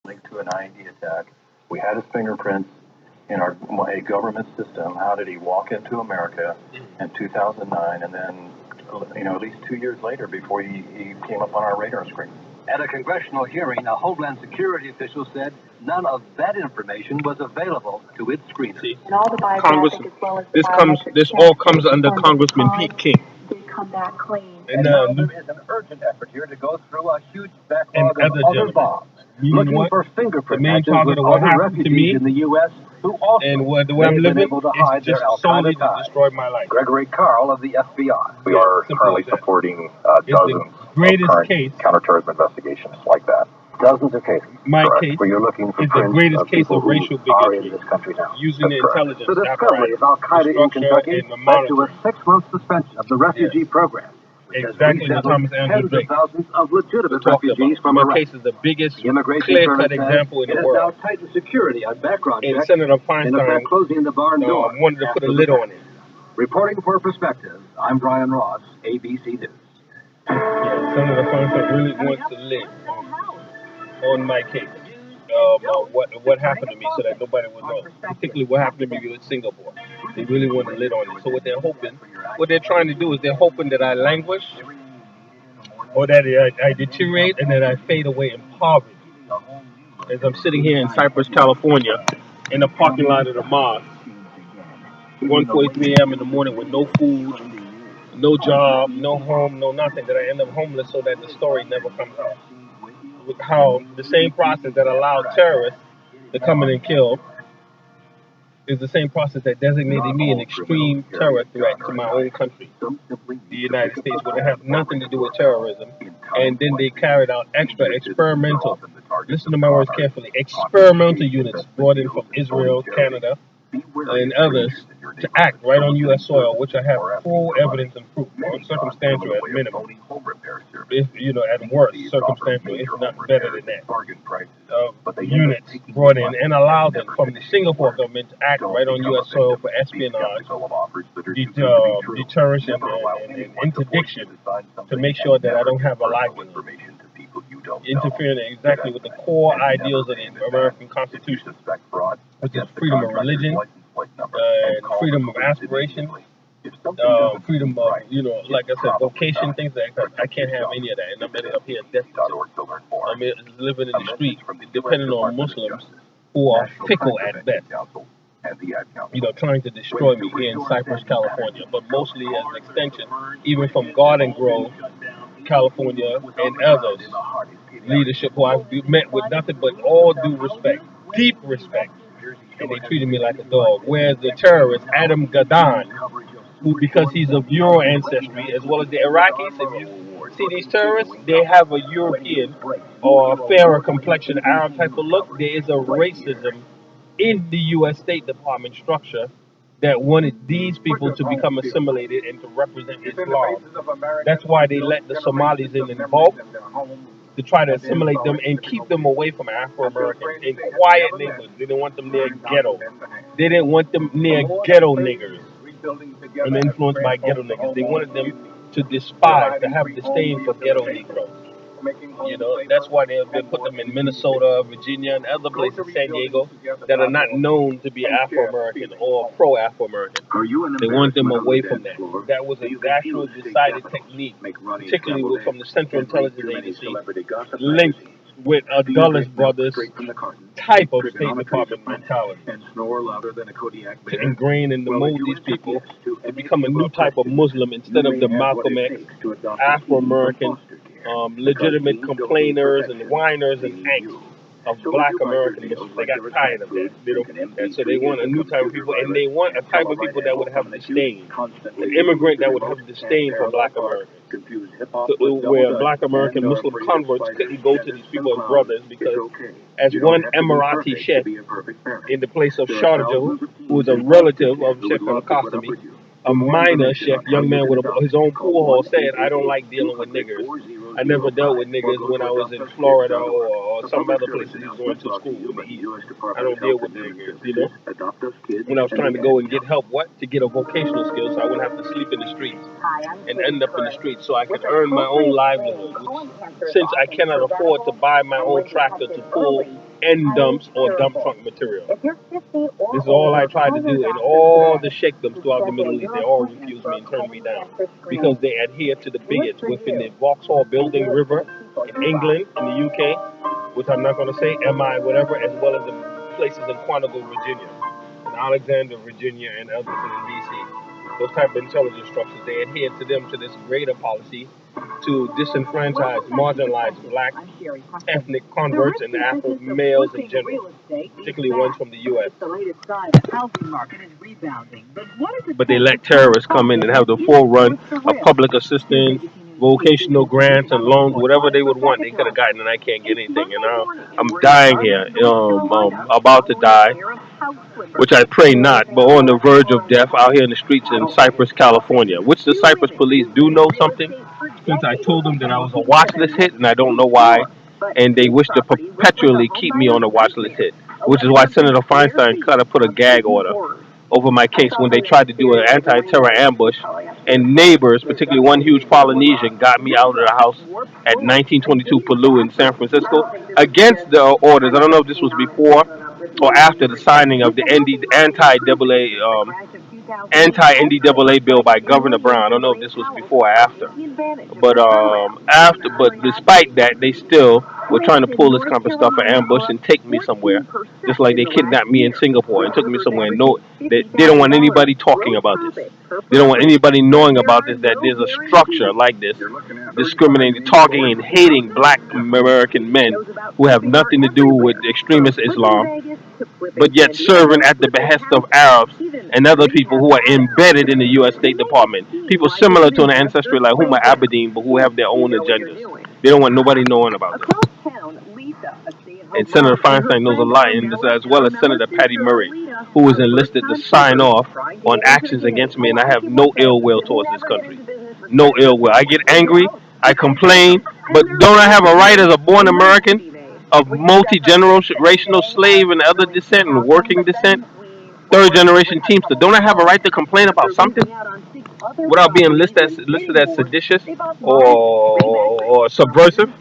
linked to an IED attack. We had his fingerprints in a government system. How did he walk into America in 2009 and then, at least 2 years later before he came up on our radar screen? At a congressional hearing, a Homeland Security official said none of that information was available to its screeners. And all the Congress, as well as this all comes under Congressman Pete King. Did come back clean. And now there is an urgent effort here to go through a huge backlog of other bombs, looking for fingerprint matches with other refugees in the U.S. who also where I'm living able to hide is just their solely Al-Qaeda to ties. destroy my life. Gregory Carl of the FBI. We are simple currently as that. supporting It's dozens the greatest of current case. counterterrorism investigations like that. Dozens of cases. My correct, case where you're looking for is the prints greatest of case people of who racial are in bigotry this country now. using the That's correct. intelligence The discovery of Al-Qaeda in Kentucky and the led to a monitoring. 6-month suspension of the refugee program. which has Exactly what resettled Thomas Andrew tens Drake of thousands of legitimate talked refugees about. from My Iraq. case is the biggest The Immigration clear-cut Service example in says the it has now world. tightened security on background And checks, Senator in Feinstein effect closing the barn door. wanted to put a after lid the on fact. it. Reporting for Perspective, I'm Brian Ross, ABC News. Yeah, Senator Feinstein really wants to lid on my case. What happened to me so that nobody would know. Particularly what happened to me with Singapore. They really want to lid on it. So what they're trying to do is they're hoping that I languish or that I deteriorate and that I fade away in poverty. As I'm sitting here in Cypress, California, in the parking lot of the mosque, 1:43 a.m. in the morning with no food, no job, no home, no nothing, that I end up homeless so that the story never comes out. How the same process that allowed terrorists to come in and kill is the same process that designated me an extreme terror threat to my own country, the United States, where they have nothing to do with terrorism. And then they carried out extra experimental, listen to my words carefully, experimental units brought in from Israel, Canada, and others to act right on U.S. soil, which I have full evidence and proof, or circumstantial at minimum. If, at worst, circumstantial, if not better than that. Units brought in and allowed them from the Singapore government to act right on U.S. soil for espionage, deterrence, and interdiction to make sure that I don't have a livelihood. Interfering exactly with the core ideals of the American Constitution, which is freedom of religion, and freedom of aspiration, freedom of, like I said, vocation, things like that. I can't have any of that, and I'm ended up here destitute. I'm living in the street, depending on Muslims who are fickle at best. Trying to destroy me here in Cypress, California, but mostly as an extension, even from Garden Grove, California, and others, leadership who I've met with nothing but all due respect, deep respect, and they treated me like a dog. Whereas the terrorist, Adam Gaddan, who, because he's of Euro ancestry, as well as the Iraqis, if you see these terrorists, they have a European or fairer complexion, Arab type of look. There is a racism in the U.S. State Department structure that wanted these people to become assimilated and to represent Islam. That's why they let the Somalis in bulk, to try to assimilate them and keep them away from Afro-Americans in quiet neighborhoods. They didn't want them near ghetto. They didn't want them near ghetto niggers and influenced by ghetto niggers. They wanted them to despise, to have disdain for ghetto Negroes. That's why they put them in Minnesota, Virginia, and other places, San Diego, that are not known to be Afro-American or pro-Afro-American. They want them away from that. That was an actual decided technique, particularly from the Central Intelligence Agency, linked with a Dulles Brothers type of State Department mentality to ingrain and to mold these people to become a new type of Muslim instead of the Malcolm X, Afro-American, legitimate complainers and whiners and angst of Black American Muslims. They got tired of that. And so they want a new type of people, and they want a type of people that would have disdain, an immigrant that would have disdain for Black Americans. So, where Black American Muslim converts couldn't go to these people as brothers because, as one Emirati chef in the place of Sharjah, who was a relative of Sheikh al-Qasimi, a minor chef, young man with his own pool hall, said, "I don't like dealing with niggers. I never dealt with niggers when I was in Florida or some other places he was going to school in the East. I don't deal with niggers, When I was trying to go and get help, to get a vocational skill so I wouldn't have to sleep in the streets and end up in the streets so I could earn my own livelihood. Since I cannot afford to buy my own tractor to pull end dumps or dump truck material. This is all I tried to do in all the sheikdoms throughout the Middle East. They all refused me and turned me down because they adhere to the bigots within the Vauxhall Building River in England, in the UK, which I'm not going to say, MI, whatever, as well as the places in Quantico, Virginia, and Alexander, Virginia, and others in D.C. Those type of intelligence structures, they adhere to them to this greater policy to disenfranchise, marginalize black ethnic converts and Afro males in general, particularly ones from the U.S. But they let terrorists come in and have the full run of public assistance, vocational grants and loans, whatever they would want, they could have gotten, and I can't get anything. And I'm dying here, about to die, which I pray not, but on the verge of death out here in the streets in Cypress, California, which the Cypress police do know something, since I told them that I was a watch list hit, and I don't know why, and they wish to perpetually keep me on a watch list hit, which is why Senator Feinstein put a gag order over my case when they tried to do an anti-terror ambush, and neighbors, particularly one huge Polynesian, got me out of the house at 1922 Palau in San Francisco against the orders. I don't know if this was before or after the signing of the anti-NDAA bill by Governor Brown. I don't know if this was before or after. But despite that, they still were trying to pull this kind of stuff for ambush and take me somewhere, just like they kidnapped me in Singapore and took me somewhere. They don't want anybody talking about this. They don't want anybody knowing about this, that there's a structure like this, discriminating, targeting, and hating black American men who have nothing to do with extremist Islam, but yet serving at the behest of Arabs and other people who are embedded in the U.S. State Department. People similar to an ancestry like Huma Abedin, but who have their own agendas. They don't want nobody knowing about this. And Senator Feinstein knows a lot, and as well as Senator Patty Murray, who was enlisted to sign off on actions against me, and I have no ill will towards this country. No ill will. I get angry, I complain, but don't I have a right as a born American of multi-generational slave and other descent and working descent, third-generation Teamster? Don't I have a right to complain about something without being listed as seditious or subversive?